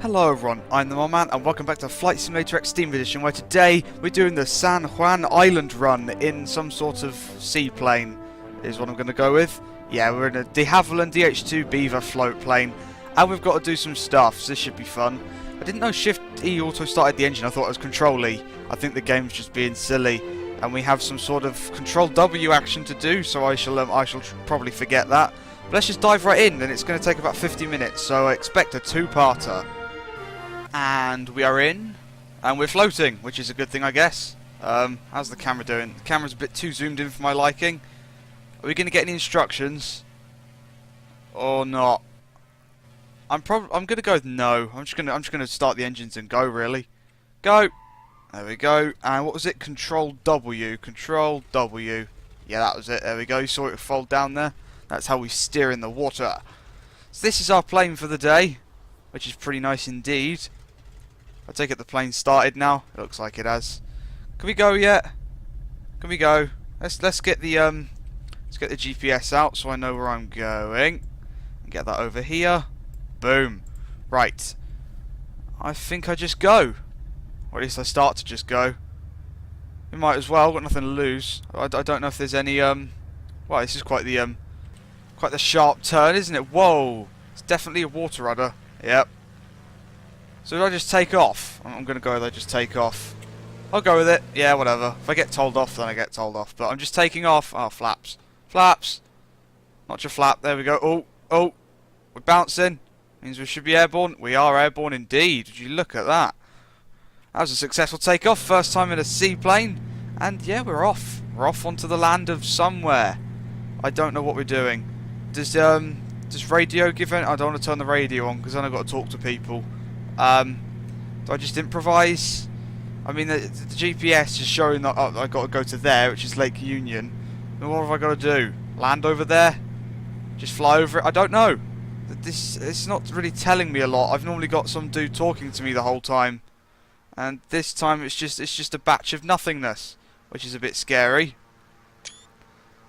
Hello everyone, I'm the Moman and welcome back to Flight Simulator X Steam Edition, where today we're doing the San Juan Island run in some sort of seaplane, is what I'm going to go with. Yeah, we're in a de Havilland DHC-2 Beaver float plane, and we've got to do some stuff, so this should be fun. I didn't know Shift E auto started the engine, I thought it was Control E. I think the game's just being silly, and we have some sort of Control W action to do, so I shall probably forget that. But let's just dive right in, and it's going to take about 50 minutes, so I expect a two-parter. And we are in, and we're floating, which is a good thing, I guess. How's the camera doing? The camera's a bit too zoomed in for my liking. Are we going to get any instructions? Or not? I'm going to go with no. I'm just going to start the engines and go, really. Go! There we go. And what was it? Control W. Control W. Yeah, that was it. There we go. You saw it fold down there. That's how we steer in the water. So this is our plane for the day, which is pretty nice indeed. I take it the plane's started now. It looks like it has. Can we go yet? Can we go? Let's get the GPS out so I know where I'm going. And get that over here. Boom. Right. I think I just go. Or at least I start to just go. We might as well. Got nothing to lose. I don't know if there's any well, this is quite the sharp turn, isn't it? Whoa. It's definitely a water rudder. Yep. So did I just take off? I'm going to go with I just take off. I'll go with it. Yeah, whatever. If I get told off, then I get told off. But I'm just taking off. Oh, flaps. Flaps. Not your flap. There we go. Oh, oh. We're bouncing. Means we should be airborne. We are airborne indeed. Would you look at that? That was a successful takeoff. First time in a seaplane. And yeah, we're off. We're off onto the land of somewhere. I don't know what we're doing. Does radio give any? I don't want to turn the radio on because then I've got to talk to people. Do I just improvise? I mean, the GPS is showing that I've got to go to there, which is Lake Union. And what have I got to do? Land over there? Just fly over it? I don't know. It's not really telling me a lot. I've normally got some dude talking to me the whole time, and this time it's just a batch of nothingness, which is a bit scary.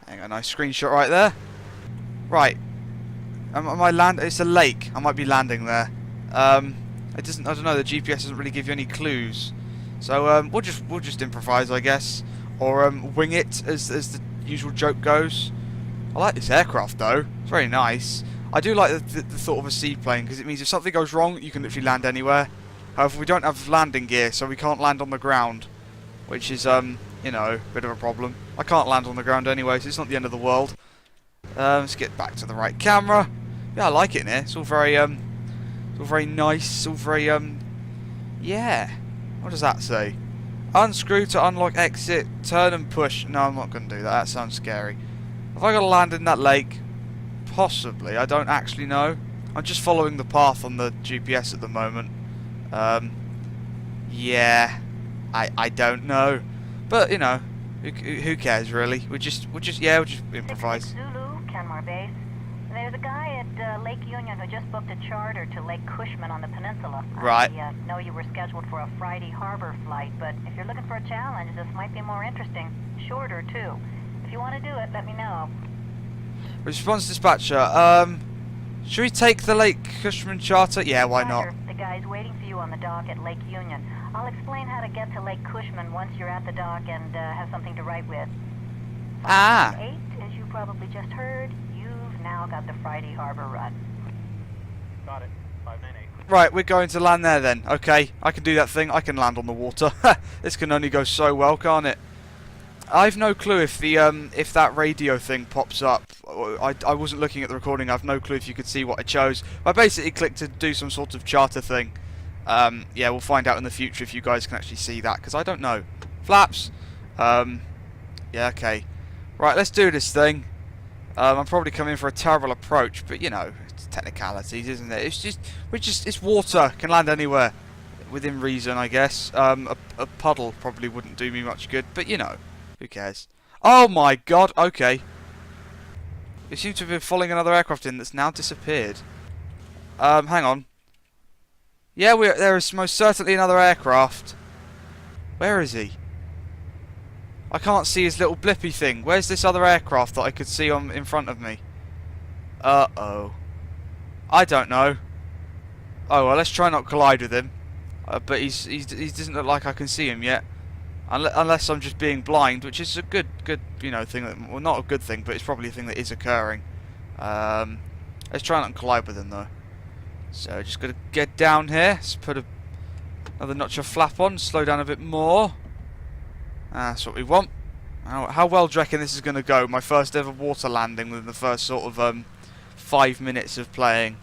Hang on, a nice screenshot right there. Right. Am I land? It's a lake. I might be landing there. It doesn't. I don't know. The GPS doesn't really give you any clues. So we'll just improvise, I guess, or wing it, as the usual joke goes. I like this aircraft though. It's very nice. I do like the thought of a seaplane because it means if something goes wrong, you can literally land anywhere. However, we don't have landing gear, so we can't land on the ground, which is you know, a bit of a problem. I can't land on the ground anyway, so it's not the end of the world. Let's get back to the right camera. Yeah, I like it in here. It's all very nice. It's all very yeah. What does that say? Unscrew to unlock exit. Turn and push. No, I'm not going to do that. That sounds scary. Have I got to land in that lake? Possibly. I don't actually know. I'm just following the path on the GPS at the moment. Yeah. I don't know. But you know, who cares really? We'll just improvise. There's a guy at Lake Union who just booked a charter to Lake Cushman on the peninsula. Right. I know you were scheduled for a Friday harbor flight, but if you're looking for a challenge, this might be more interesting. Shorter, too. If you want to do it, let me know. Response dispatcher. Should we take the Lake Cushman charter? Yeah, why not? The guy's waiting for you on the dock at Lake Union. I'll explain how to get to Lake Cushman once you're at the dock and have something to write with. 8, as you probably just heard. Now got the Friday harbor run. Got it. 598. Right, we're going to land there then. Okay, I can do that thing. I can land on the water. This can only go so well, can't it? I've no clue if the if that radio thing pops up. I wasn't looking at the recording. I've no clue if you could see what I chose. I basically clicked to do some sort of charter thing. Yeah, we'll find out in the future if you guys can actually see that, because I don't know. Flaps. Yeah, okay. Right, let's do this thing. I'm probably coming for a terrible approach, but you know, it's technicalities, isn't it? It's water, can land anywhere within reason, I guess. A puddle probably wouldn't do me much good, but you know, who cares? Oh my god, okay. We seem to have been following another aircraft in that's now disappeared. Hang on. Yeah, there is most certainly another aircraft. Where is he? I can't see his little blippy thing. Where's this other aircraft that I could see in front of me? Uh-oh. I don't know. Oh well, let's try not collide with him. But he doesn't look like I can see him yet, unless I'm just being blind, which is a good thing. Well, not a good thing, but it's probably a thing that is occurring. Let's try not to collide with him though. So just gotta get down here. Let's put another notch of flap on. Slow down a bit more. That's what we want. How well do you reckon this is gonna go? My first ever water landing within the first sort of 5 minutes of playing.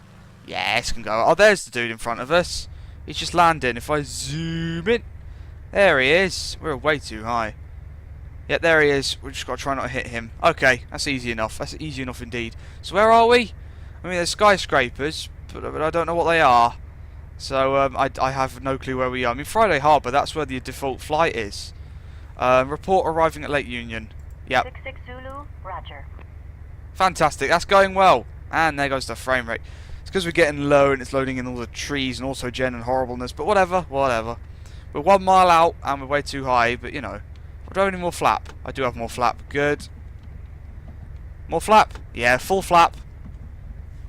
Yeah, this can go. Oh, there's the dude in front of us. He's just landing. If I zoom in, there he is. We're way too high. Yeah, there he is. We've just got to try not to hit him. Okay, that's easy enough. That's easy enough indeed. So where are we? I mean, there's skyscrapers, but I don't know what they are. So I have no clue where we are. I mean, Friday Harbour, that's where the default flight is. Report arriving at Lake Union. Yep. 66 Zulu, roger. Fantastic. That's going well. And there goes the frame rate. It's because we're getting low and it's loading in all the trees and auto-gen and horribleness. But whatever. We're 1 mile out and we're way too high. But, you know, I don't have any more flap. I do have more flap. Good. More flap. Yeah, full flap.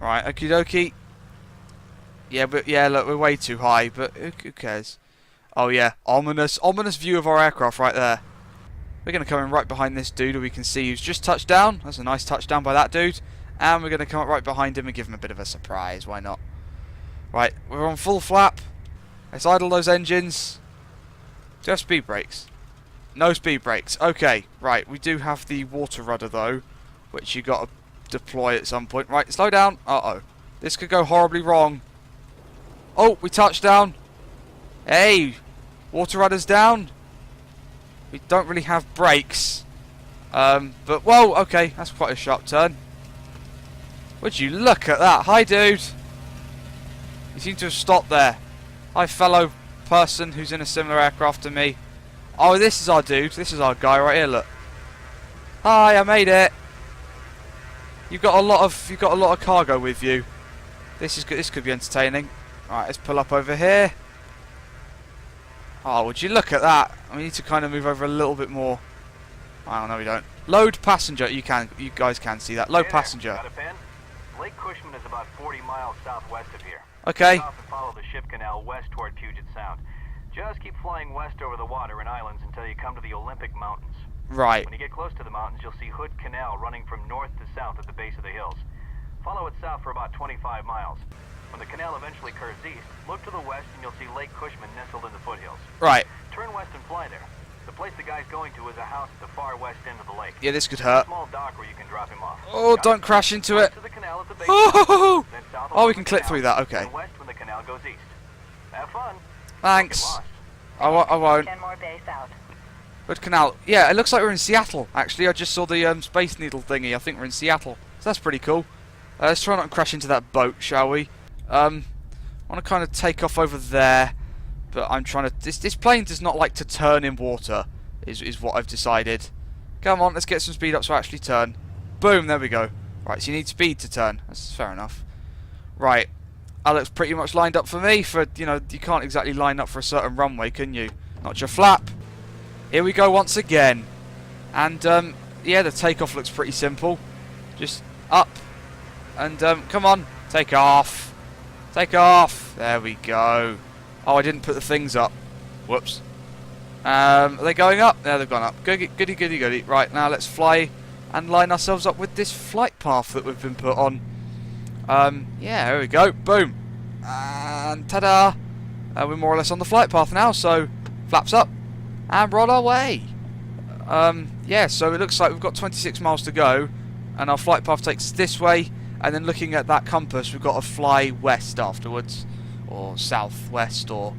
Right, okie dokie. Yeah, but yeah, look, we're way too high. But who cares? Oh, yeah. Ominous view of our aircraft right there. We're going to come in right behind this dude who we can see who's just touched down. That's a nice touchdown by that dude. And we're going to come up right behind him and give him a bit of a surprise. Why not? Right, we're on full flap. Let's idle those engines. Do you have speed brakes? No speed brakes. Okay, right. We do have the water rudder, though, which you got to deploy at some point. Right, slow down. Uh-oh. This could go horribly wrong. Oh, we touched down. Hey, water rudder's down. We don't really have brakes. But, whoa, okay. That's quite a sharp turn. Would you look at that? Hi, dude. You seem to have stopped there. Hi, fellow person who's in a similar aircraft to me. Oh, this is our dude. This is our guy right here. Look. Hi, I made it. You've got a lot of cargo with you. This is good. This could be entertaining. All right, let's pull up over here. Oh, would you look at that? We need to kind of move over a little bit more. I don't know. We don't. Load passenger. You guys can see that. Load passenger. Got a pen? Lake Cushman is about 40 miles southwest of here. Okay. Take off and follow the ship canal west toward Puget Sound. Just keep flying west over the water and islands until you come to the Olympic Mountains. Right. When you get close to the mountains, you'll see Hood Canal running from north to south at the base of the hills. Follow it south for about 25 miles. When the canal eventually curves east, look to the west and you'll see Lake Cushman nestled in the foothills. Right. Turn west and fly there. The place the guy's going to is a house at the far west end of the lake. Yeah, this could A hurt. small dock where you can drop him off. Oh, don't crash into it. To the canal at the base Oh, then south oh, we along can the clip canal, through that. Okay. and west when the canal goes east. Have fun. Thanks. Don't get lost. I won't. 10 more bays out. Hood Canal. Yeah, it looks like we're in Seattle. Actually, I just saw the Space Needle thingy. I think we're in Seattle. So that's pretty cool. Let's try not to crash into that boat, shall we? I want to kind of take off over there, but I'm trying to. This plane does not like to turn in water. Is what I've decided. Come on, let's get some speed up so I actually turn. Boom, there we go. Right, so you need speed to turn. That's fair enough. Right, that looks pretty much lined up for me. For you can't exactly line up for a certain runway, can you? Not your flap. Here we go once again, and yeah, the takeoff looks pretty simple. Just up, and come on, take off. Take off. There we go. Oh, I didn't put the things up. Whoops. Are they going up? There, they've gone up. Goody, goody, goody, goody. Right, now let's fly and line ourselves up with this flight path that we've been put on. Yeah, there we go. Boom. And ta-da. We're more or less on the flight path now, so flaps up. And we're on our way. Yeah, so it looks like we've got 26 miles to go. And our flight path takes us this way. And then looking at that compass, we've got to fly west afterwards. Or southwest, or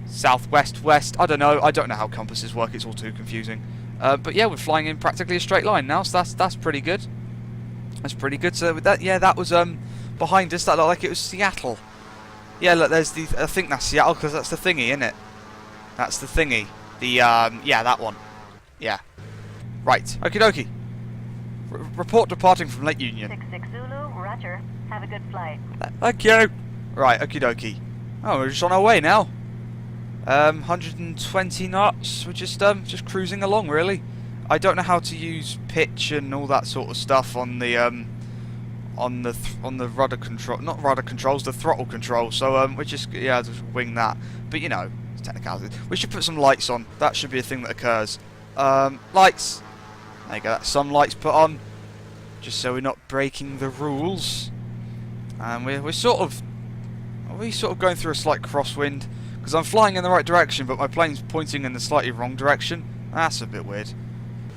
southwest west. I don't know how compasses work. It's all too confusing. But yeah, we're flying in practically a straight line now, so that's pretty good. That's pretty good. So with that, yeah, that was behind us. That looked like it was Seattle. Yeah, look, there's the. I think that's Seattle because that's the thingy, isn't it? That's the thingy. The yeah, that one. Yeah. Right. Okie dokie. Report departing from Lake Union. 66 Zulu, roger. Have a good flight. Thank you. Right. Okie dokie. Oh, we're just on our way now. 120 knots. We're just cruising along, really. I don't know how to use pitch and all that sort of stuff on the on the rudder control, not rudder controls, the throttle control. So we just wing that. But you know, it's technicality. We should put some lights on. That should be a thing that occurs. Lights. There you go. That's some lights put on, just so we're not breaking the rules. And we're sort of going through a slight crosswind because I'm flying in the right direction, but my plane's pointing in the slightly wrong direction. That's a bit weird.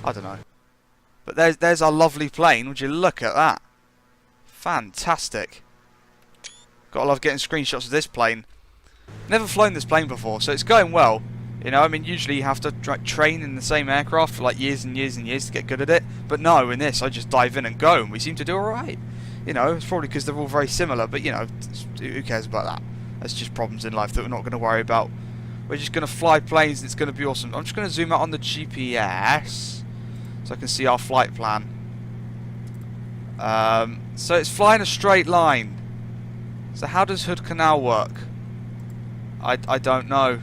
I don't know. But there's our lovely plane. Would you look at that? Fantastic. Gotta love getting screenshots of this plane. Never flown this plane before, so it's going well. You know, I mean, usually you have to train in the same aircraft for like years and years and years to get good at it. But no, in this, I just dive in and go, and we seem to do alright. You know, it's probably because they're all very similar, but you know, who cares about that? That's just problems in life that we're not going to worry about. We're just going to fly planes and it's going to be awesome. I'm just going to zoom out on the GPS so I can see our flight plan. So it's flying a straight line. So how does Hood Canal work? I don't know.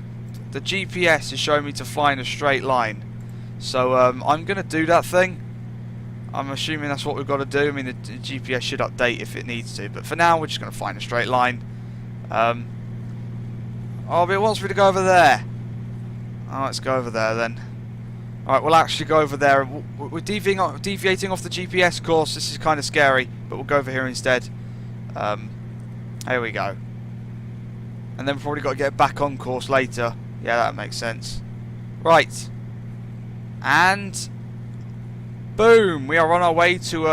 The GPS is showing me to fly in a straight line. So I'm going to do that thing. I'm assuming that's what we've got to do. I mean, the GPS should update if it needs to. But for now, we're just going to fly in a straight line. Oh, but it wants me to go over there. Oh, let's go over there then. Alright, we'll actually go over there. We're deviating off the GPS course. This is kind of scary, but we'll go over here instead. Here we go. And then we've probably got to get back on course later. Yeah, that makes sense. Right. And boom! We are on our way to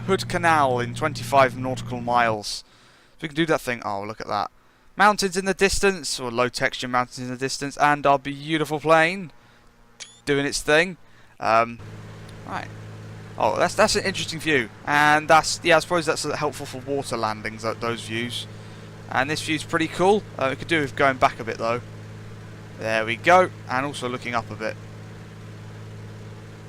Hood Canal in 25 nautical miles. So we can do that thing. Oh, look at that. Mountains in the distance, or low texture mountains in the distance, and our beautiful plane doing its thing. Right. Oh, that's an interesting view, and that's, yeah, I suppose that's helpful for water landings, those views. And this view's pretty cool. We could do with going back a bit though. There we go, and also looking up a bit.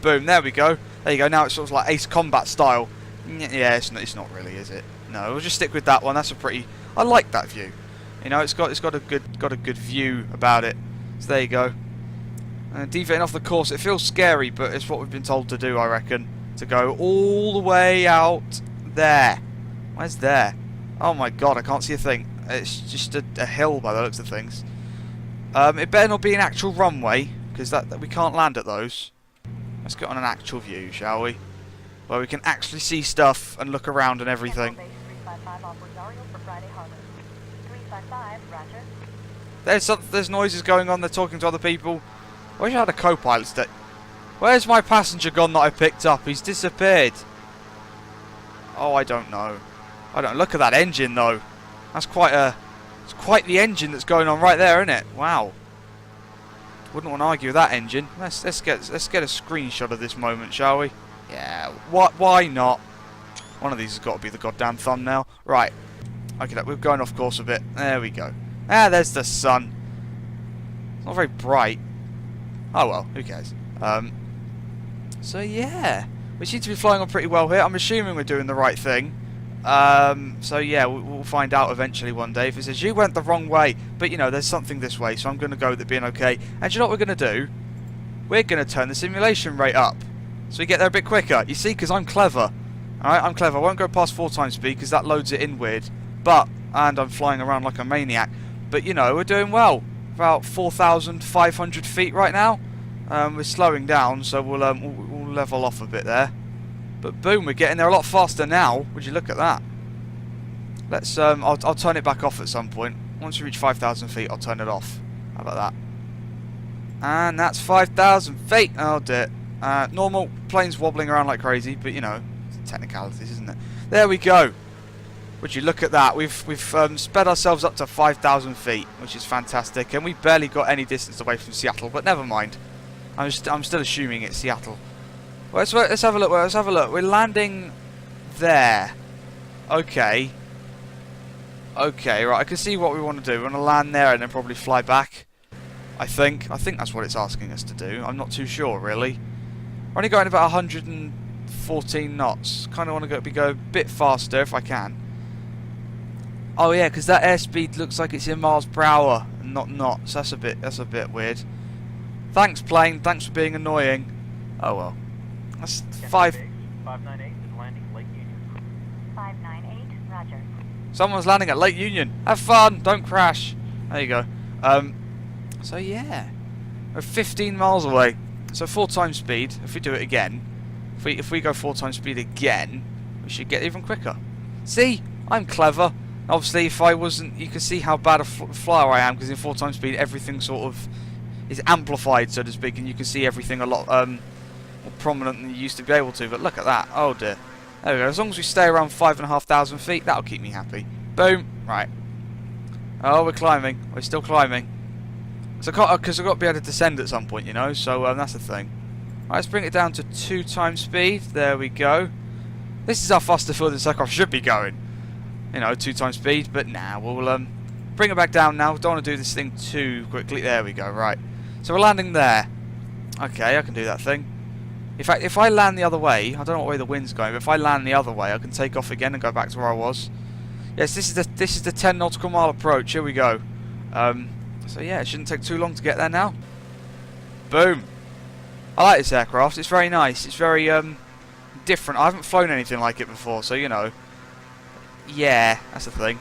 Boom, there we go. There you go. Now it's sort of like Ace Combat style. Yeah, it's not really, is it? No, we'll just stick with that one. That's a pretty. I like that view. You know, it's got a good view about it. So there you go. Deviating off the course. It feels scary, but it's what we've been told to do, I reckon. To go all the way out there. Where's there? Oh my god, I can't see a thing. It's just a hill by the looks of things. It better not be an actual runway, because that we can't land at those. Let's get on an actual view, shall we? Where we can actually see stuff and look around and everything. There's noises going on. They're talking to other people. I wish I had a co-pilot today. Where's my passenger gone that I picked up? He's disappeared. Oh, I don't know. I don't look at that engine though. That's it's quite the engine that's going on right there, isn't it? Wow. Wouldn't want to argue with that engine. Let's get a screenshot of this moment, shall we? Yeah. Why not? One of these has got to be the goddamn thumbnail. Right. Okay, we're going off course a bit. There we go. Ah, there's the sun. It's not very bright. Oh well, who cares? So yeah, we seem to be flying on pretty well here. I'm assuming we're doing the right thing. So yeah, we'll find out eventually one day. If it says you went the wrong way, but you know, there's something this way, so I'm going to go with it being okay. And do you know what we're going to do? We're going to turn the simulation rate up, so we get there a bit quicker. You see, because I'm clever. Alright, I'm clever. I won't go past 4 times speed because that loads it in weird. And I'm flying around like a maniac. But you know, we're doing well. About 4,500 feet right now. We're slowing down, so we'll level off a bit there. But boom, we're getting there a lot faster now. Would you look at that? Let's I'll turn it back off at some point. Once we reach 5,000 feet, I'll turn it off. How about that? And that's 5,000 feet. Oh dear. Normal planes wobbling around like crazy, but you know, it's technicalities, isn't it? There we go. Would you look at that? We've sped ourselves up to 5,000 feet, which is fantastic, and we barely got any distance away from Seattle. But never mind. I'm still assuming it's Seattle. Well, let's have a look. Let's have a look. We're landing there. Okay. Okay, right. I can see what we want to do. We want to land there and then probably fly back. I think that's what it's asking us to do. I'm not too sure, really. We're only going about 114 knots. Kind of want to go a bit faster if I can. Oh yeah, because that airspeed looks like it's in miles per hour and not knots. That's a bit weird. Thanks, plane. Thanks for being annoying. Oh well. That's 5. 598 is landing Lake Union. 598, roger. Someone's landing at Lake Union. Have fun. Don't crash. There you go. So yeah, we're 15 miles away. So 4 times speed. If we do it again, if we go 4 times speed again, we should get even quicker. See, I'm clever. Obviously, if I wasn't, you can see how bad a flyer I am, because in 4 times speed, everything sort of is amplified, so to speak, and you can see everything a lot more prominent than you used to be able to. But look at that. Oh dear. There we go. As long as we stay around 5,500 feet, that'll keep me happy. Boom. Right. Oh, we're climbing. We're still climbing. So, because I've got to be able to descend at some point, you know. So that's the thing. Right, let's bring it down to 2 times speed. There we go. This is how fast the field and takeoff should be going. You know, 2 times speed. But now we'll bring it back down. Now don't want to do this thing too quickly. There we go. Right. So we're landing there. Okay, I can do that thing. In fact, if I land the other way, I don't know what way the wind's going, but if I land the other way, I can take off again and go back to where I was. Yes, this is the 10 nautical mile approach. Here we go. So yeah, it shouldn't take too long to get there now. Boom. I like this aircraft. It's very nice. It's very different. I haven't flown anything like it before, so you know. Yeah, that's the thing.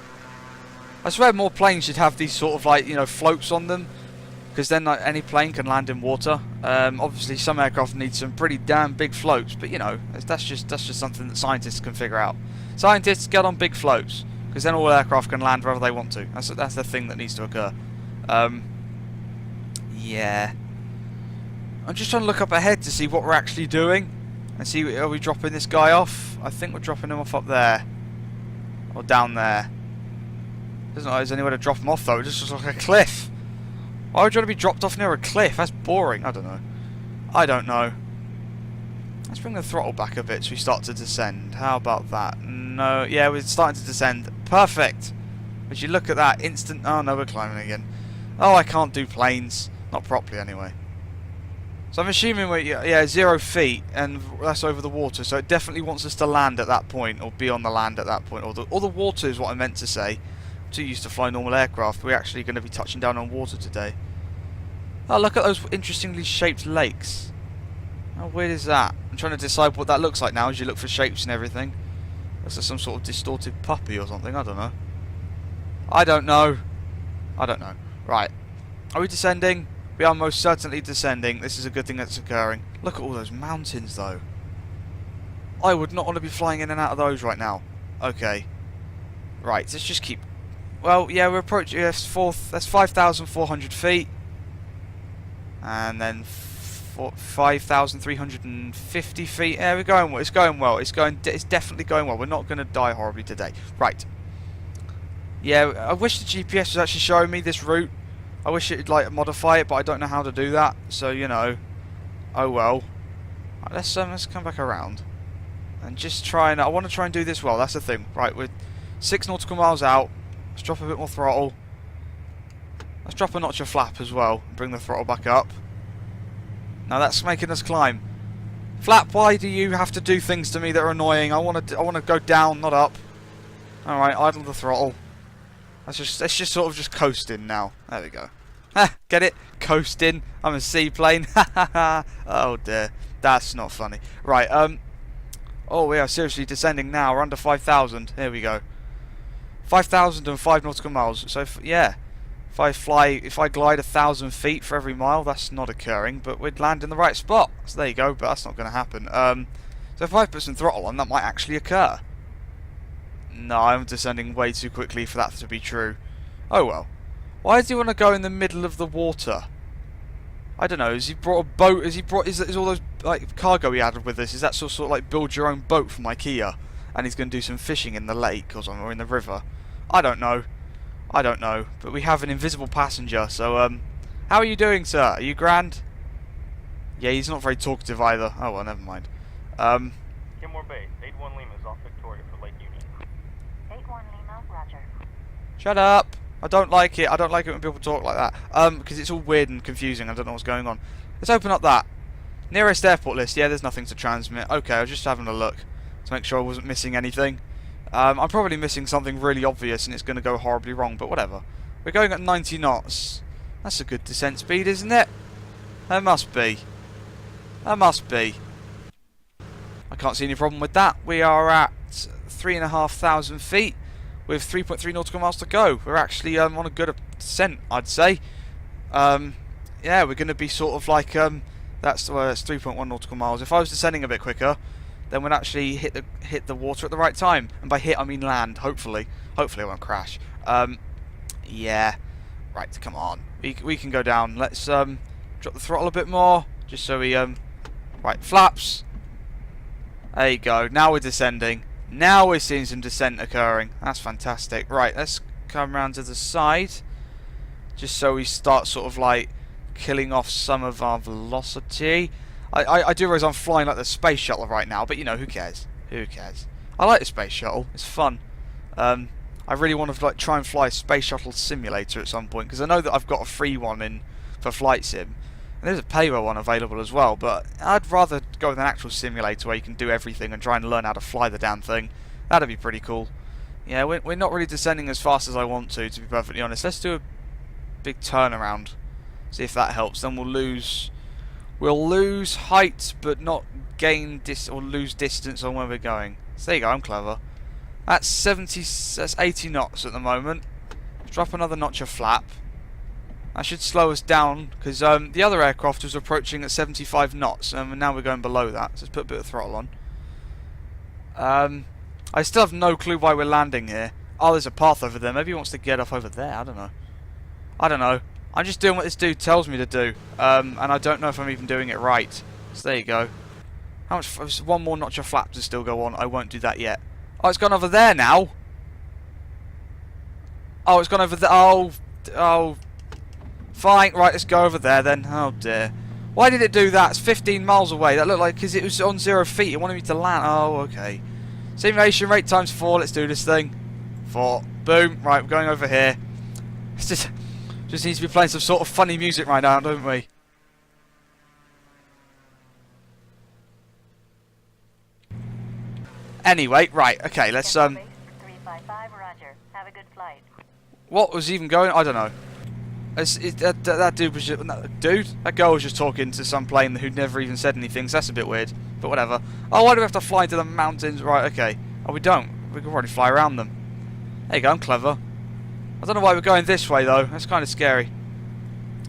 I swear more planes should have these sort of like, you know, floats on them, because then like, any plane can land in water. Obviously, some aircraft need some pretty damn big floats, but you know, that's just something that scientists can figure out. Scientists, get on big floats, because then all aircraft can land wherever they want to. That's the thing that needs to occur. Yeah. I'm just trying to look up ahead to see what we're actually doing, and see, are we dropping this guy off? I think we're dropping him off up there, or down there. Doesn't look like there's anywhere to drop him off though. It just looks like a cliff. Why would you want to be dropped off near a cliff? That's boring. I don't know. I don't know. Let's bring the throttle back a bit so we start to descend. How about that? No. Yeah, we're starting to descend. Perfect. But you look at that instant... Oh, no, we're climbing again. Oh, I can't do planes. Not properly, anyway. So I'm assuming we're... Yeah, 0 feet, and that's over the water. So it definitely wants us to land at that point, or be on the land at that point. Or the water is what I meant to say. Too used to fly normal aircraft. We're actually going to be touching down on water today. Oh, look at those interestingly shaped lakes. How weird is that? I'm trying to decide what that looks like now as you look for shapes and everything. Looks like some sort of distorted puppy or something. I don't know. I don't know. I don't know. Right. Are we descending? We are most certainly descending. This is a good thing that's occurring. Look at all those mountains, though. I would not want to be flying in and out of those right now. Okay. Right, let's just keep... Well, yeah, we're approaching... That's 5,400 feet. And then 5,350 feet. Yeah, we're going well. It's going well. It's definitely going well. We're not going to die horribly today. Right. Yeah, I wish the GPS was actually showing me this route. I wish it'd like modify it, but I don't know how to do that. So you know, oh well. Right, let's come back around and just try and I want to try and do this well. That's the thing. Right, we're 6 nautical miles out. Let's drop a bit more throttle. Let's drop a notch of flap as well. Bring the throttle back up. Now that's making us climb. Flap, why do you have to do things to me that are annoying? I want to go down, not up. All right, idle the throttle. Let's just sort of just coasting now. There we go. Get it? Coasting. I'm a seaplane. Oh dear, that's not funny. Right. Oh, we are seriously descending now. We're under 5,000. Here we go. 5,005 nautical miles. So yeah, if I glide 1,000 feet for every mile, that's not occurring. But we'd land in the right spot. So there you go. But that's not going to happen. So if I put some throttle on, that might actually occur. No, I'm descending way too quickly for that to be true. Oh well. Why does he want to go in the middle of the water? I don't know. Has he brought a boat? Is all those like cargo he added with this? Is that sort of like build your own boat from IKEA? And he's going to do some fishing in the lake or something, or in the river. I don't know. I don't know. But we have an invisible passenger. So how are you doing, sir? Are you grand? Yeah, he's not very talkative either. Oh well, never mind. Kenmore Bay, 81 Lima is off Victoria for Lake Union. 81 Lima, roger. Shut up. I don't like it. I don't like it when people talk like that. Because it's all weird and confusing. I don't know what's going on. Let's open up that. Nearest airport list. Yeah, there's nothing to transmit. Okay, I was just having a look to make sure I wasn't missing anything. I'm probably missing something really obvious and it's going to go horribly wrong, but whatever. We're going at 90 knots. That's a good descent speed, isn't it? There must be. There must be. I can't see any problem with that. We are at 3,500 feet with 3.3 nautical miles to go. We're actually on a good descent, I'd say. Yeah, we're going to be sort of like that's 3.1 nautical miles. If I was descending a bit quicker, then we'd actually hit the water at the right time. And by hit, I mean land. Hopefully I won't crash. Yeah. Right, come on. We can go down. Let's drop the throttle a bit more, just so we right, flaps. There you go. Now we're descending. Now we're seeing some descent occurring. That's fantastic. Right, let's come around to the side, just so we start sort of like killing off some of our velocity. I do realise I'm flying like the space shuttle right now, but you know, who cares? Who cares? I like the space shuttle. It's fun. I really want to like try and fly a space shuttle simulator at some point, because I know that I've got a free one in for Flight Sim, and there's a payware one available as well. But I'd rather go with an actual simulator where you can do everything and try and learn how to fly the damn thing. That'd be pretty cool. Yeah, we're not really descending as fast as I want to be perfectly honest. Let's do a big turnaround, see if that helps. Then we'll lose height, but not gain or lose distance on where we're going. So there you go. I'm clever. That's 80 knots at the moment. Drop another notch of flap. That should slow us down, because the other aircraft was approaching at 75 knots, and now we're going below that. So let's put a bit of throttle on. I still have no clue why we're landing here. Oh, there's a path over there. Maybe he wants to get off over there. I don't know. I'm just doing what this dude tells me to do, and I don't know if I'm even doing it right. So there you go. How much? One more notch of flap to still go on. I won't do that yet. Oh, it's gone over there now. Oh, it's gone over there. Oh. Fine. Right, let's go over there then. Oh dear. Why did it do that? It's 15 miles away. That looked like because it was on 0 feet. It wanted me to land. Oh, okay. Simulation rate times 4. Let's do this thing. 4. Boom. Right, we're going over here. It's just needs to be playing some sort of funny music right now, don't we? Anyway, right, okay, let's 355, Roger. Have a good flight. What was even going? I don't know. That dude was just, that girl was just talking to some plane who'd never even said anything, so that's a bit weird. But whatever. Oh, why do we have to fly into the mountains? Right, okay. Oh, we don't. We can probably fly around them. There you go, I'm clever. I don't know why we're going this way though. That's kind of scary.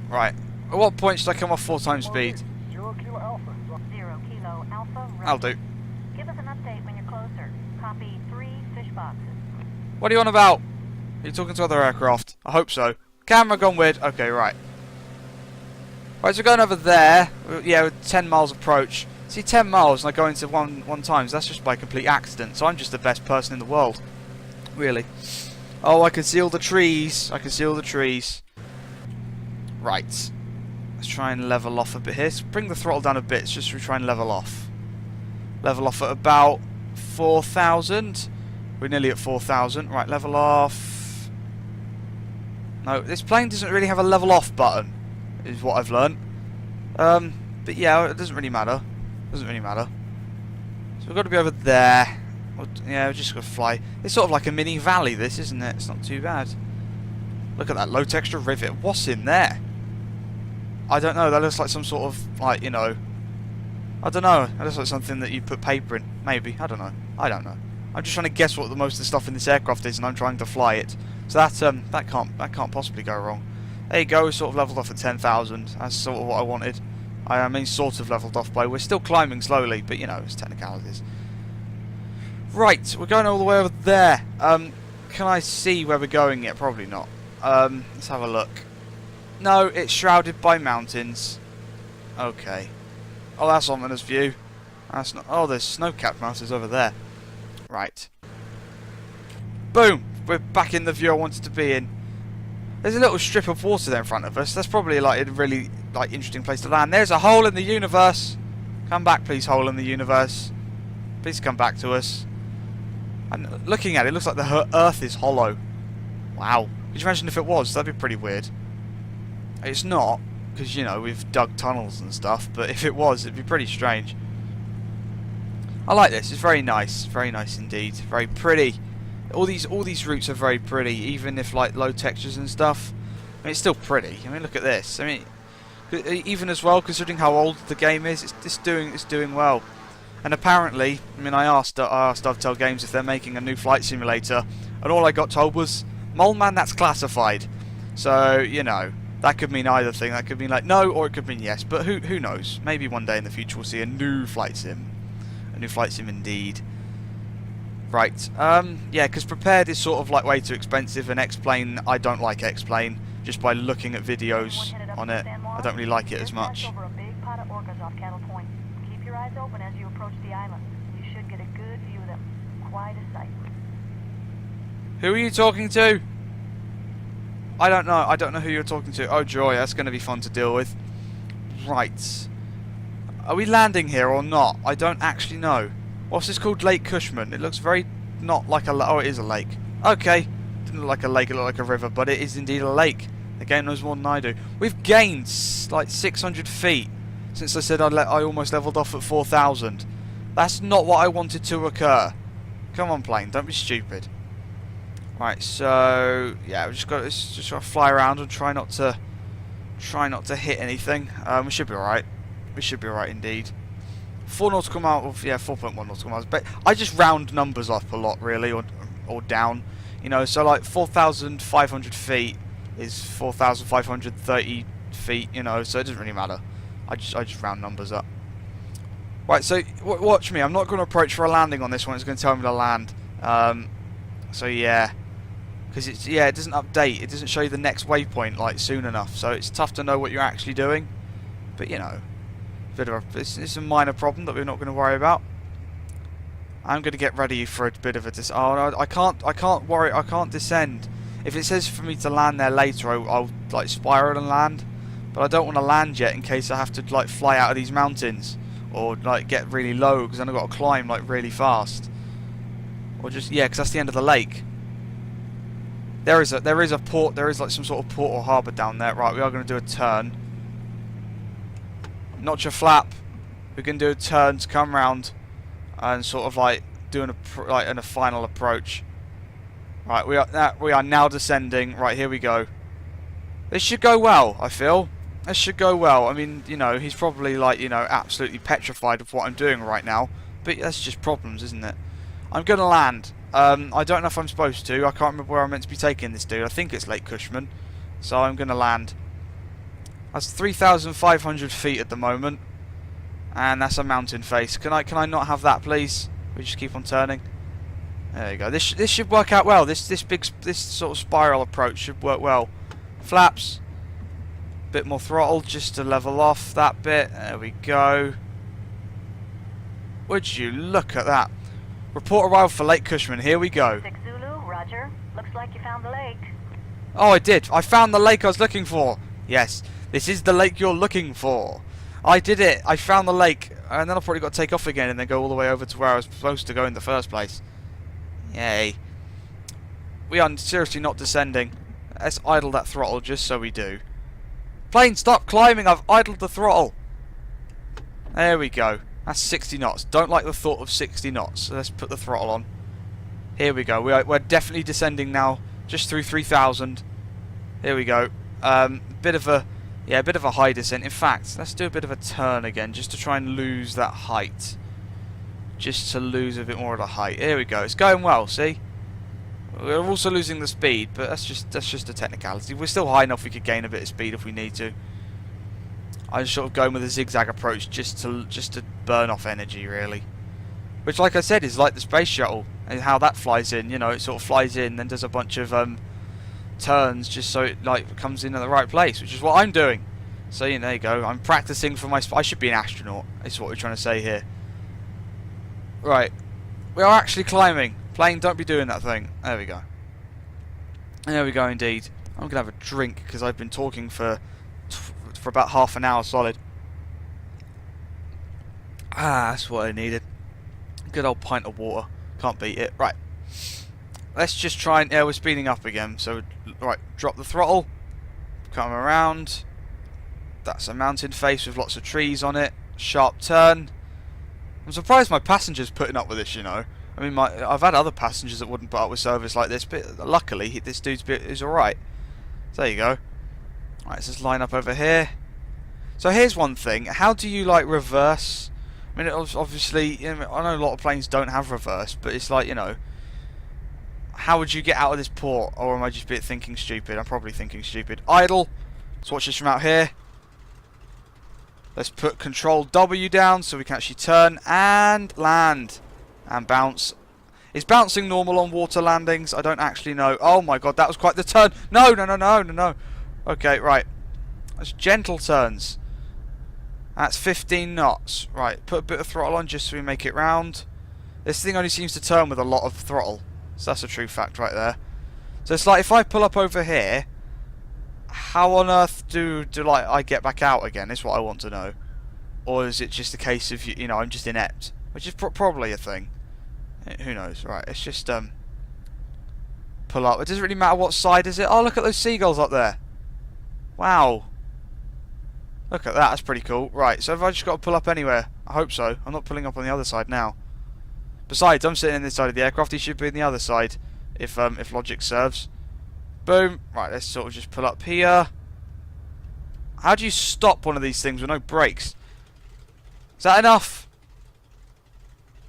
Right. At what point should I come off 4 times speed? 0 Kilo Alpha. 0 Kilo Alpha. I'll do. Give us an update when you're closer. Copy 3 fish boxes. What are you on about? Are you talking to other aircraft? I hope so. Camera gone weird. Okay, right. Right, so we're going over there. Yeah, with 10 miles approach. See, 10 miles and I go into one times. That's just by complete accident. So I'm just the best person in the world. Really. Oh, I can see all the trees. I can see all the trees. Right. Let's try and level off a bit here. So bring the throttle down a bit just to try and level off. Level off at about 4,000. We're nearly at 4,000. Right, level off. No, this plane doesn't really have a level off button, is what I've learned. But yeah, it doesn't really matter. Doesn't really matter. So we've got to be over there. Yeah, we're just going to fly. It's sort of like a mini valley, this, isn't it? It's not too bad. Look at that low texture rivet. What's in there? I don't know. That looks like some sort of, like, you know... I don't know. That looks like something that you put paper in. Maybe. I don't know. I don't know. I'm just trying to guess what the most of the stuff in this aircraft is, and I'm trying to fly it. So that can't possibly go wrong. There you go. We're sort of leveled off at 10,000. That's sort of what I wanted. I mean, sort of leveled off by. We're still climbing slowly, but you know, it's technicalities. Right, we're going all the way over there. Can I see where we're going yet? Probably not. Let's have a look. No, it's shrouded by mountains. Okay. Oh, that's ominous view. That's not. Oh, there's snow-capped mountains over there. Right. Boom! We're back in the view I wanted to be in. There's a little strip of water there in front of us. That's probably like a really interesting place to land. There's a hole in the universe. Come back, please, hole in the universe. Please come back to us. And looking at it, it looks like the Earth is hollow. Wow. Could you imagine if it was? That'd be pretty weird. It's not, because, you know, we've dug tunnels and stuff, but if it was, it'd be pretty strange. I like this. It's very nice. Very nice indeed. Very pretty. All these routes are very pretty, even if, like, low textures and stuff. I mean, it's still pretty. I mean, look at this. I mean, even as well, considering how old the game is, it's doing well. And apparently, I mean, I asked Dovetail Games if they're making a new flight simulator, and all I got told was, Mole Man, that's classified. So, you know, that could mean either thing. That could mean like no, or it could mean yes. But who knows? Maybe one day in the future we'll see a new flight sim. A new flight sim indeed. Right. Yeah, because Prepared is sort of like way too expensive, and X-Plane, I don't like X-Plane. Just by looking at videos on it, I don't really like it as much. Over a big pot of orcas off Cattle Point. Keep your eyes open as you approach the island. You should get a good view of them. Quite a sight. Who are you talking to? I don't know. I don't know who you're talking to. Oh joy, that's going to be fun to deal with. Right. Are we landing here or not? I don't actually know. What's this called? Lake Cushman. It looks very not like a... Oh, it is a lake. Okay. Didn't look like a lake, it looked like a river, but it is indeed a lake. The game knows more than I do. We've gained like 600 feet since I said I almost leveled off at 4,000. That's not what I wanted to occur. Come on, plane. Don't be stupid. Right, so yeah, we just got to fly around and try not to hit anything. We should be alright. We should be alright indeed. 4 nautical miles, yeah, 4.1 nautical miles. But I just round numbers up a lot, really, or down. You know, so like 4,500 feet is 4,530 feet. You know, so it doesn't really matter. I just round numbers up. Right, so watch me. I'm not going to approach for a landing on this one. It's going to tell me to land. So yeah. Because it doesn't update. It doesn't show you the next waypoint like soon enough. So it's tough to know what you're actually doing. But you know, it's a minor problem that we're not going to worry about. I'm going to get ready for a bit of a Oh no, I can't descend. If it says for me to land there later, I'll like spiral and land. But I don't want to land yet in case I have to like fly out of these mountains or like get really low because then I've got to climb like really fast. Or just because that's the end of the lake. There is a port. There is like some sort of port or harbour down there. Right, we are going to do a turn. Notch your flap. We're going to do a turn to come round and sort of like doing a final approach. Right, we are now descending. Right, here we go. This should go well, I feel. This should go well. I mean, you know, he's probably like, you know, absolutely petrified of what I'm doing right now. But that's just problems, isn't it? I'm going to land. I don't know if I'm supposed to. I can't remember where I'm meant to be taking this dude. I think it's Lake Cushman. So I'm going to land. That's 3,500 feet at the moment. And that's a mountain face. Can I not have that, please? We just keep on turning. There you go. This should work out well. This sort of spiral approach should work well. Flaps. Bit more throttle just to level off that bit. There we go. Would you look at that? Report arrival for Lake Cushman. Here we go. 6 Zulu, roger. Looks like you found the lake. Oh, I did. I found the lake I was looking for. Yes, this is the lake you're looking for. I did it. I found the lake. And then I'll probably got to take off again and then go all the way over to where I was supposed to go in the first place. Yay. We are seriously not descending. Let's idle that throttle just so we do. Plane, stop climbing. I've idled the throttle. There we go. That's 60 knots. Don't like the thought of 60 knots. So let's put the throttle on. Here we go. We're definitely descending now. Just through 3,000. Here we go. Bit of a high descent. In fact, let's do a bit of a turn again, just to try and lose that height. Just to lose a bit more of the height. Here we go. It's going well. See, we're also losing the speed, but that's just a technicality. We're still high enough. We could gain a bit of speed if we need to. I'm sort of going with a zigzag approach, just to burn off energy, really. Which, like I said, is like the space shuttle and how that flies in. You know, it sort of flies in, then does a bunch of turns just so it like comes in at the right place, which is what I'm doing. So there you go. I'm practicing for my. I should be an astronaut. Is what we're trying to say here. Right, we are actually climbing. Plane, don't be doing that thing. There we go. There we go, indeed. I'm gonna have a drink because I've been talking for about half an hour solid. That's what I needed. Good old pint of water. Can't beat it. Right. Let's just try and... Yeah, we're speeding up again. So, right, drop the throttle. Come around. That's a mountain face with lots of trees on it. Sharp turn. I'm surprised my passengers putting up with this, you know. I mean, I've had other passengers that wouldn't put up with service like this, but luckily, this dude's is alright. So there you go. Right, let's just line up over here. So here's one thing. How do you, like, reverse I mean, obviously, you know, I know a lot of planes don't have reverse, but it's like, you know, how would you get out of this port? Or am I just thinking stupid? I'm probably thinking stupid. Idle. Let's watch this from out here. Let's put Control W down so we can actually turn and land. And bounce. Is bouncing normal on water landings? I don't actually know. Oh my god, that was quite the turn. No, no, no, no, no, no. Okay, right. That's gentle turns. That's 15 knots. Right, put a bit of throttle on just so we make it round. This thing only seems to turn with a lot of throttle. So that's a true fact right there. So it's like if I pull up over here, how on earth do like I get back out again? Is what I want to know. Or is it just a case of, you know, I'm just inept, which is probably a thing. Who knows? Right, it's just pull up. It doesn't really matter what side is it. Oh, look at those seagulls up there. Wow. Look at that. That's pretty cool. Right, so have I just got to pull up anywhere? I hope so. I'm not pulling up on the other side now. Besides, I'm sitting in this side of the aircraft. He should be in the other side, if logic serves. Boom. Right, let's sort of just pull up here. How do you stop one of these things with no brakes? Is that enough?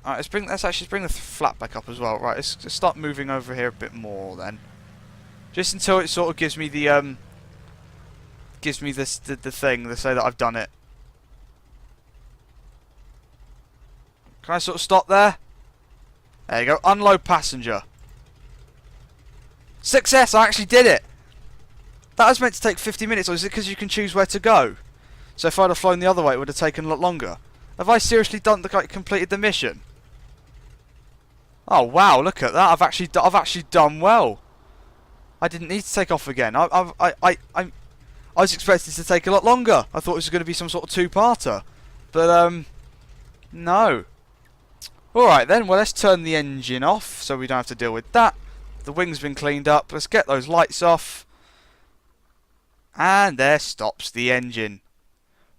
Alright, let's actually bring the flap back up as well. Right, let's just start moving over here a bit more then. Just until it sort of gives me the the thing to say that I've done it. Can I sort of stop there? There you go. Unload passenger. Success! I actually did it! That was meant to take 50 minutes, or is it because you can choose where to go? So if I'd have flown the other way, it would have taken a lot longer. Have I seriously completed the mission? Oh wow! Look at that! I've actually done well. I didn't need to take off again. I was expecting it to take a lot longer. I thought it was going to be some sort of two-parter, but no. Alright then, well let's turn the engine off so we don't have to deal with that. The wing's been cleaned up. Let's get those lights off. And there stops the engine.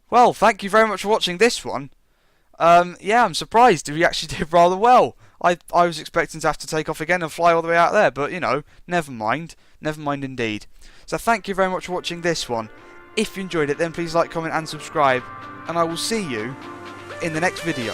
Well, thank you very much for watching this one. Yeah, I'm surprised. We actually did rather well. I was expecting to have to take off again and fly all the way out there, but you know, never mind. Never mind indeed. So thank you very much for watching this one. If you enjoyed it, then please like, comment and subscribe. And I will see you in the next video.